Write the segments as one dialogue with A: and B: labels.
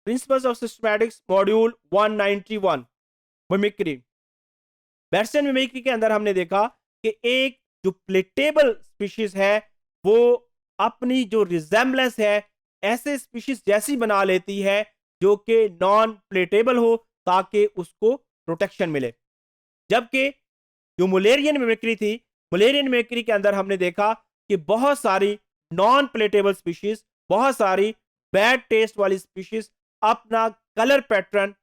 A: Principles of systematics module 191 mimicry. Batesian mimicry के अंदर हमने देखा कि एक जो प्लेटेबल स्पीशीज है वो अपनी जो रिजेम्बलेंस है ऐसे स्पीशीज जैसी बना लेती है जो कि नॉन प्लेटेबल हो ताकि उसको प्रोटेक्शन मिले। जबकि जो मुलेरियन मिमिक्री थी, मुलेरियन मिमिक्री के अंदर हमने देखा कि बहुत सारी नॉन प्लेटेबल स्पीशीज, बहुत सारी बैड टेस्ट वाली स्पीशीज अपना कलर पैटर्न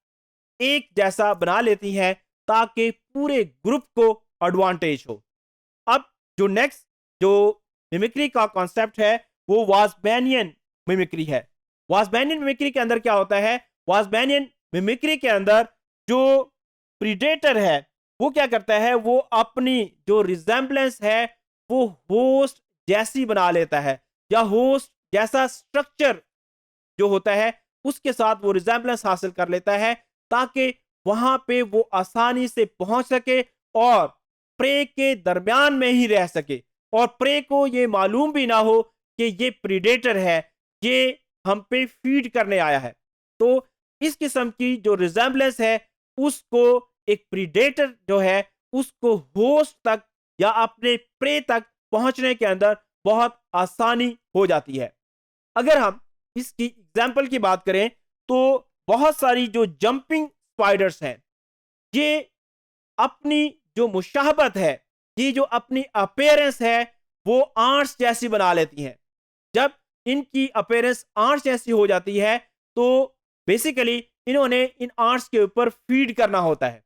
A: एक जैसा बना लेती हैं ताकि पूरे ग्रुप को एडवांटेज हो। अब जो नेक्स्ट जो मिमिक्री का कॉन्सेप्ट है वो वासबैनियन मिमिक्री है। वासबैनियन मिमिक्री के अंदर क्या होता है? वासबैनियन मिमिक्री के अंदर जो प्रीडेटर है वो क्या करता है, वो अपनी जो रिजेम्बलेंस है वो होस्ट जैसी बना लेता है, या होस्ट जैसा स्ट्रक्चर जो होता है उसके साथ वो रिजेम्बलेंस हासिल कर लेता है ताकि वहां पे वो आसानी से पहुंच सके और प्रे के दरमियान में ही रह सके, और प्रे को ये मालूम भी ना हो कि ये प्रीडेटर है, ये हम पे फीड करने आया है। तो इस किस्म की जो रिजेम्बलेंस है उसको एक प्रीडेटर जो है उसको होस्ट तक या अपने प्रे तक पहुंचने के अंदर बहुत आसानी हो जाती है। अगर हम इसकी एग्जाम्पल की बात करें तो बहुत सारी जो जंपिंग स्पाइडर्स हैं ये अपनी जो मुशाहबत है, ये जो अपनी अपेयरेंस है वो आंट्स जैसी बना लेती हैं। जब इनकी अपेयरेंस आंट्स जैसी हो जाती है तो बेसिकली इन्होंने इन आंट्स के ऊपर फीड करना होता है।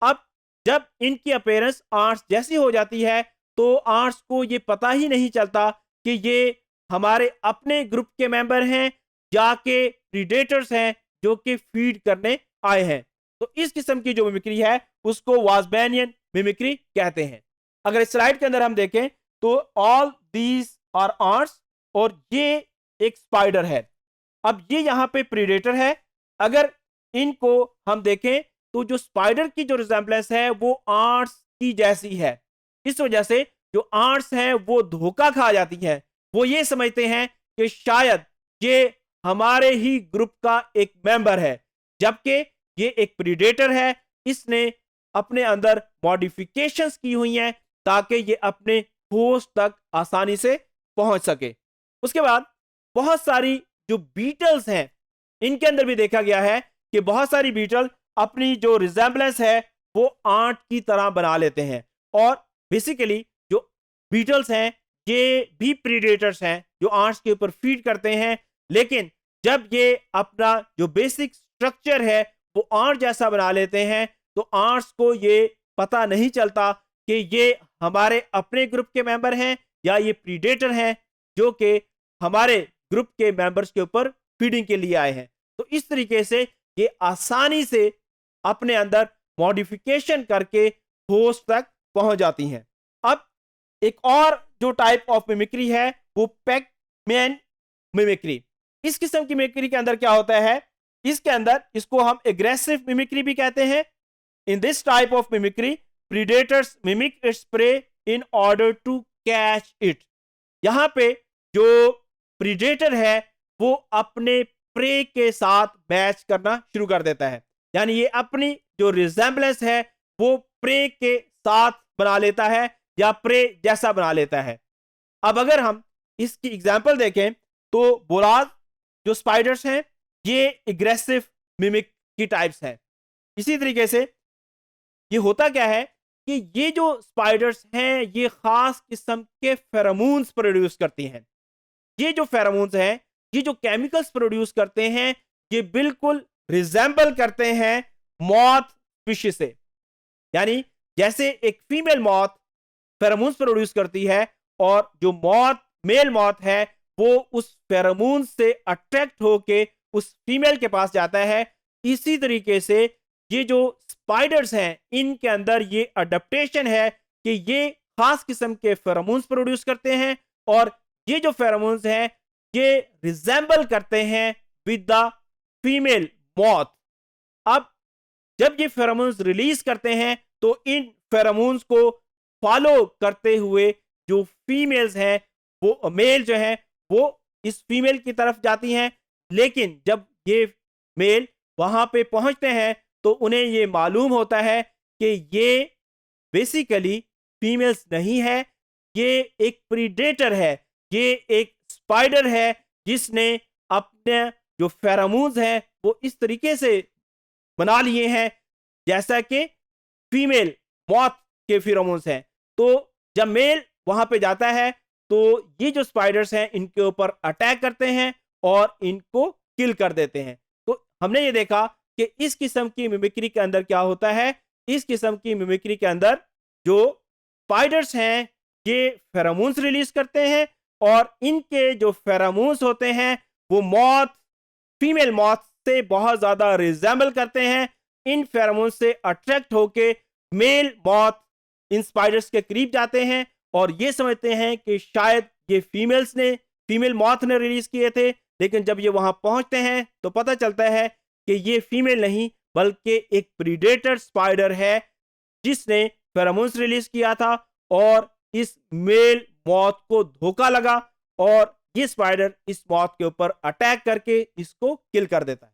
A: अब जब इनकी अपेयरेंस आंट्स जैसी हो जाती है तो आंट्स को ये पता ही नहीं चलता कि ये हमारे अपने ग्रुप के मेंबर हैं या के प्रीडेटर्स हैं जो कि फीड करने आए हैं। तो इस किस्म की जो मिमिक्री है उसको वासबैनियन मिमिक्री कहते हैं। अगर इस स्लाइड के अंदर हम देखें तो ऑल दीज आर आंट्स और ये एक स्पाइडर है। अब ये यहां पे प्रीडेटर है। अगर इनको हम देखें तो जो स्पाइडर की जो रिजेम्बलेंस है वो आंट्स की जैसी है। इस वजह से जो आंट्स हैं वो धोखा खा जाती हैं, वो ये समझते हैं कि शायद ये हमारे ही ग्रुप का एक मेंबर है, जबकि ये एक प्रीडेटर है। इसने अपने अंदर मॉडिफिकेशंस की हुई हैं ताकि ये अपने होस्ट तक आसानी से पहुंच सके। उसके बाद बहुत सारी जो बीटल्स हैं इनके अंदर भी देखा गया है कि बहुत सारी बीटल अपनी जो रिजेम्बलेंस है वो आंट की तरह बना लेते हैं, और बेसिकली जो बीटल्स हैं ये भी प्रीडेटर्स हैं जो आंट्स के ऊपर फीड करते हैं। लेकिन जब ये अपना जो बेसिक स्ट्रक्चर है वो आंट जैसा बना लेते हैं तो आंट्स को ये पता नहीं चलता कि ये हमारे अपने ग्रुप के मेंबर हैं या ये प्रीडेटर हैं जो कि हमारे ग्रुप के मेंबर्स के ऊपर फीडिंग के लिए आए हैं। तो इस तरीके से ये आसानी से अपने अंदर मॉडिफिकेशन करके होस्ट तक पहुंच जाती हैं। अब एक और जो टाइप ऑफ मिमिक्री है वो पैकमैन मिमिक्री। इस किस्म की मिमिक्री के अंदर क्या होता है, इसके अंदर इसको हम एग्रेसिव मिमिक्री भी कहते हैं। In this type of mimicry predators mimic its prey in order to catch it. यहां पे जो प्रीडेटर है वो अपने प्रे के साथ मैच करना शुरू कर देता है, यानी ये अपनी जो रिजेम्बलेंस है वो प्रे के साथ बना लेता है या प्रे जैसा बना लेता है। अब अगर हम इसकी एग्जांपल देखें तो बोराज जो स्पाइडर्स हैं ये एग्रेसिव मिमिक की टाइप्स हैं। इसी तरीके से ये होता क्या है कि ये जो स्पाइडर्स हैं ये खास किस्म के फेरोमोन्स प्रोड्यूस करती हैं। ये जो फेरोमोन्स हैं, ये जो केमिकल्स प्रोड्यूस करते हैं, ये बिल्कुल रिजेंबल करते हैं मॉथ स्पीशीज से। यानी जैसे एक फीमेल मॉथ फेरोमोन्स प्रोड्यूस करती है और जो मॉथ मेल मॉथ है वो उस फेरोमोन से अट्रैक्ट होके उस फीमेल के पास जाता है। इसी तरीके से ये जो स्पाइडर्स हैं इनके अंदर ये अडेप्टेशन है कि ये खास किस्म के फेरोमोन्स प्रोड्यूस करते हैं और ये जो फेरोमोन्स हैं ये रिजेंबल करते हैं विद द फीमेल मॉथ। अब जब ये फेरोमोन्स रिलीज करते हैं तो इन फेरोमोन्स को फॉलो करते हुए जो फीमेल्स हैं वो मेल जो हैं वो इस फीमेल की तरफ जाती हैं। लेकिन जब ये मेल वहां पे पहुंचते हैं तो उन्हें ये मालूम होता है कि ये बेसिकली फीमेल्स नहीं है, ये एक प्रीडेटर है, ये एक स्पाइडर है जिसने अपने जो फेरोमोन्स हैं वो इस तरीके से बना लिए हैं जैसा कि फीमेल मॉथ के फेरोमोन्स हैं। तो जब मेल वहां पे जाता है तो ये जो स्पाइडर्स हैं इनके ऊपर अटैक करते हैं और इनको किल कर देते हैं। तो हमने ये देखा कि इस किस्म की मिमिक्री के अंदर क्या होता है, इस किस्म की मिमिक्री के अंदर जो स्पाइडर्स हैं ये फेरोमोन्स रिलीज करते हैं और इनके जो फेरोमोन्स होते हैं वो मॉथ, फीमेल मॉथ से बहुत ज्यादा रिजेंबल करते हैं। इन फेरोमोन्स से अट्रैक्ट होके मेल मॉथ इन स्पाइडर्स के करीब जाते हैं और ये समझते हैं कि शायद ये फीमेल मॉथ ने रिलीज किए थे, लेकिन जब ये वहां पहुंचते हैं तो पता चलता है कि ये फीमेल नहीं बल्कि एक प्रीडेटर स्पाइडर है जिसने फेरोमोन्स रिलीज किया था और इस मेल मॉथ को धोखा लगा और ये स्पाइडर इस मॉथ के ऊपर अटैक करके इसको किल कर देता है।